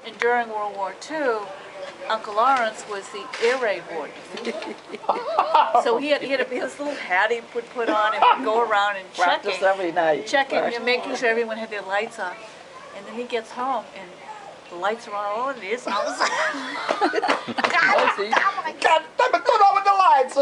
And during World War II, Uncle Lawrence was the air raid warden. So he had his little hat he would put on and would go around and Practice every night. checking, making sure everyone had their lights on. And then he gets home and the lights are on. Oh, and this house. God damn it, turn on with the lights.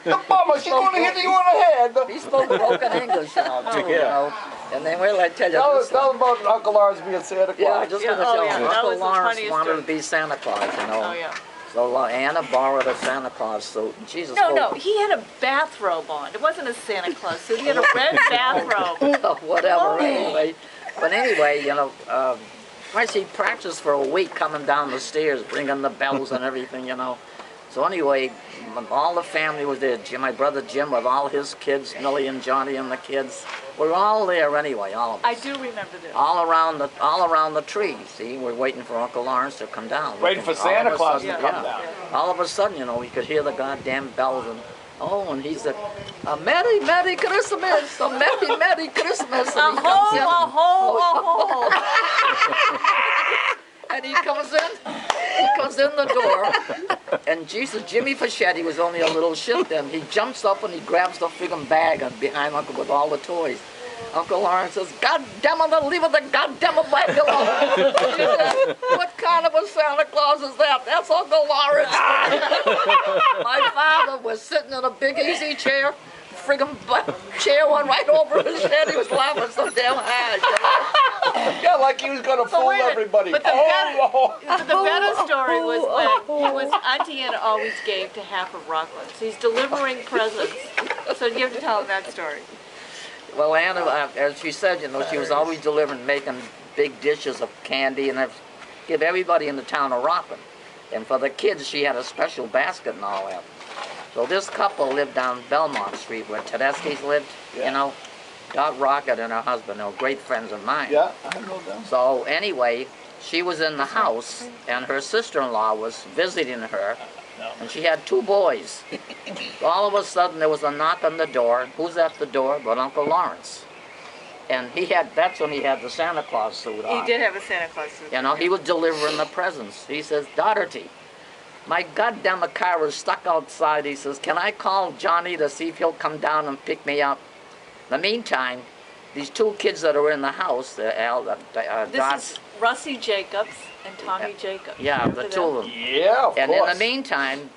The mama, she's going to hit you on the head. He spoke broken English, you know. And then we'll tell you tell about Uncle Lawrence being Santa Claus. Yeah, I just going to tell you. Uncle Lawrence wanted to be Santa Claus, you know. Oh, yeah. So Anna borrowed a Santa Claus suit. Jesus. No, he had a bathrobe on. It wasn't a Santa Claus suit. He had a red bathrobe. Whatever, anyway. But anyway, you know, he practiced for a week coming down the stairs, bringing the bells and everything, you know. So anyway, all the family was there. My brother Jim with all his kids, Millie and Johnny and the kids. We were all there anyway, all of us. I do remember this. All around the tree. See, we're waiting for Uncle Lawrence to come down. Waiting for Santa Claus to come down. Yeah. All of a sudden, you know, we could hear the goddamn bells and and he said, Merry, Merry Christmas, a Merry, Merry Christmas. And he comes in. And he comes in the door, and Jesus, Jimmy Fischetti was only a little shit then. He jumps up and he grabs the friggin' bag behind Uncle with all the toys. Uncle Lawrence says, God damn it, leave the goddamn bag alone. He said, what kind of a Santa Claus is that? That's Uncle Lawrence. My father was sitting in a big easy chair. Friggin' chair went right over his head. He was laughing so damn hard. You know? Yeah, like he was going to fool everybody. But the better story was when Auntie Anna always gave to half of Rockland. So he's delivering presents. So you have to tell him that story. Well, Anna, as she said, you know, she was always delivering, making big dishes of candy, and give everybody in the town a Rockland. And for the kids, she had a special basket and all that. So this couple lived down Belmont Street where Tedeschi's lived, you know. Dot Rocket and her husband, they were great friends of mine. Yeah, I know them. So anyway, she was in the house and her sister-in-law was visiting her and she had 2 boys. All of a sudden there was a knock on the door. Who's at the door but Uncle Lawrence? And that's when he had the Santa Claus suit on. He did have a Santa Claus suit. You know, he was delivering the presents. He says, Daughterty, my goddamn car is stuck outside. He says, can I call Johnny to see if he'll come down and pick me up? In the meantime, these 2 kids that are in the house, this is Russie Jacobs and Tommy Jacobs. Yeah, the 2 of them. Yeah, of And course. in the meantime,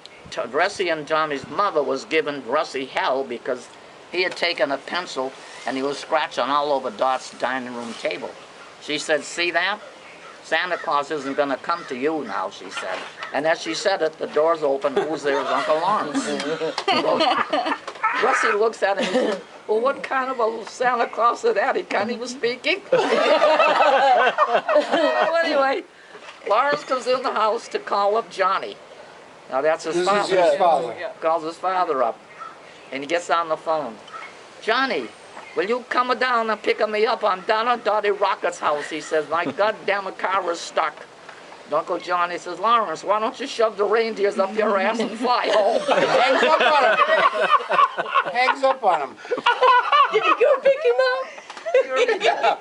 Russie and Tommy's mother was giving Russie hell because he had taken a pencil and he was scratching all over Dot's dining room table. She said, see that? Santa Claus isn't going to come to you now, she said. And as she said it, the door's open. Who's there is Uncle Lawrence. Russie looks at him and says, well, what kind of a Santa Claus is that? He can't even speak English. Well, anyway, Lawrence comes in the house to call up Johnny. Now that's his father. This is his father. Calls his father up. And he gets on the phone. Johnny, will you come down and pick me up? I'm down at Dottie Rocket's house. He says, my goddamn car is stuck. And Uncle Johnny says, Lawrence, why don't you shove the reindeers up your ass and fly home? Hangs up on him. Hangs up on him. Did he go pick him up? Yeah.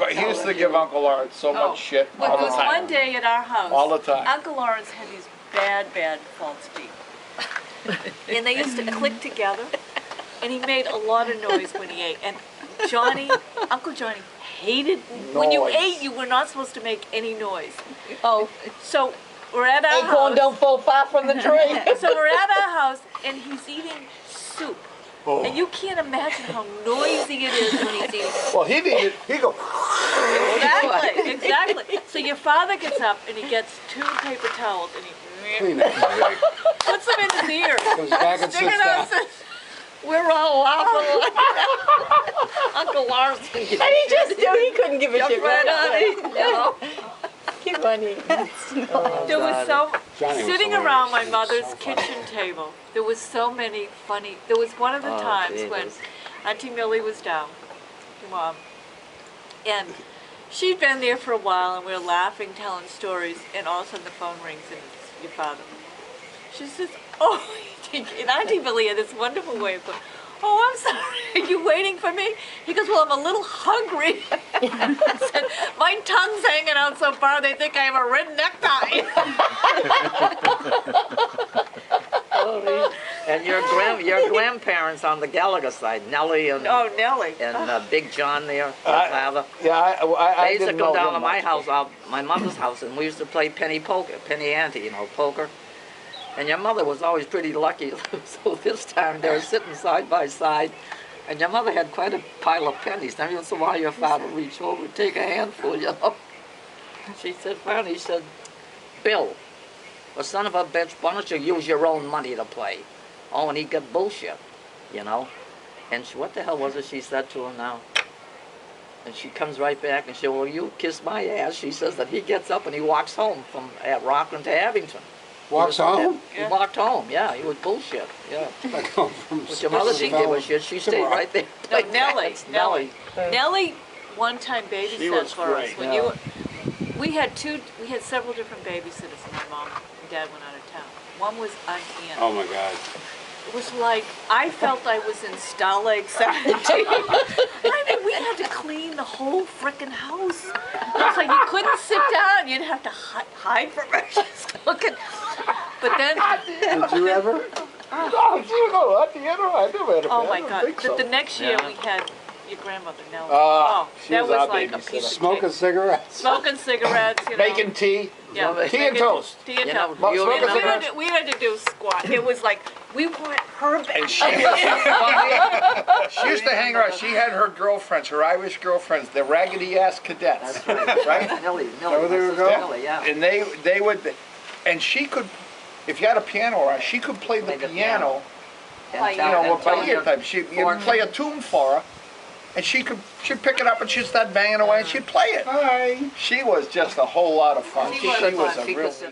He used to give Uncle Lawrence so much shit But all there the was time. one day at our house, All the time. Uncle Lawrence had these bad false teeth. And they used to click together. And he made a lot of noise when he ate. And Uncle Johnny hated, when you ate, you were not supposed to make any noise. So we're at our house. Acorn don't fall far from the tree. So we're at our house, and he's eating soup. Oh. And you can't imagine how noisy it is when he's eating soup. Well, he'd go. Exactly. So your father gets up, and he gets 2 paper towels, and he puts them in his ear. Goes back and sits down. We're all laughing like Uncle Lawrence. And he just he couldn't give a shit. Keep funny. There was sitting around my mother's kitchen table, there was so many funny, there was one of the times when Auntie Millie was down, your mom, and she'd been there for a while and we were laughing, telling stories, and all of a sudden the phone rings and it's your father. She says, oh, and Auntie Millie had this wonderful way of going, oh, I'm sorry, are you waiting for me? He goes, well, I'm a little hungry. Said, my tongue's hanging out so far they think I have a red necktie. And your grandparents on the Gallagher side, Nellie and Oh, Nellie. Big John there, your father. Yeah, I They used to didn't come know down him to my much. house, my mother's house, and we used to play penny poker, penny ante, you know, poker. And your mother was always pretty lucky. So this time they were sitting side by side, and your mother had quite a pile of pennies. Every once in a while your father would reach over and take a handful, you know. She said, finally, he said, Bill, well, son of a bitch, why don't you use your own money to play? Oh, and he got bullshit, you know. And she, what the hell was it she said to him now? And she comes right back and she said, well, you kiss my ass. She says that he gets up and he walks home from Rockland to Abington. Walks home? He walked home, yeah. He was bullshit, yeah. I come from But your mother didn't give a shit. She stayed right there. No, Nellie. Nellie one time She babysat was for us. great. When we had several different babysitters when my mom and dad went out of town. One was Aunt Ann. Oh my God. It was like, I felt I was in Stalag 17. I mean, we had to clean the whole frickin' house. It was like you couldn't sit down. You'd have to hide from her. She's looking. But then, Did you ever? No, you go at the end. I never had a oh bad, my I don't God. think so. The next year Yeah. we had your grandmother, Nellie. She that was was our like a babysitter. piece of Smoking cake. cigarettes. Smoking cigarettes, you know. Making tea. Yeah, tea and making toast. Tea and You know, toast. Well, you smoking remember- cigarettes. We had to do squat. It was like, we want her back. And she used to hang around. She had her girlfriends, her Irish girlfriends, the raggedy ass cadets. That's right. Right? Nellie, where they my would sister go? Nellie, yeah. And they would, and she could, if you had a piano around, she could play the Play the piano, And you tell- know, and by tell ear your type. She'd foreign- play a tune for her, and she'd pick it up and she'd start banging away and she'd play it. Hi. She was just a whole lot of fun. She She was was fun. a She real. could sit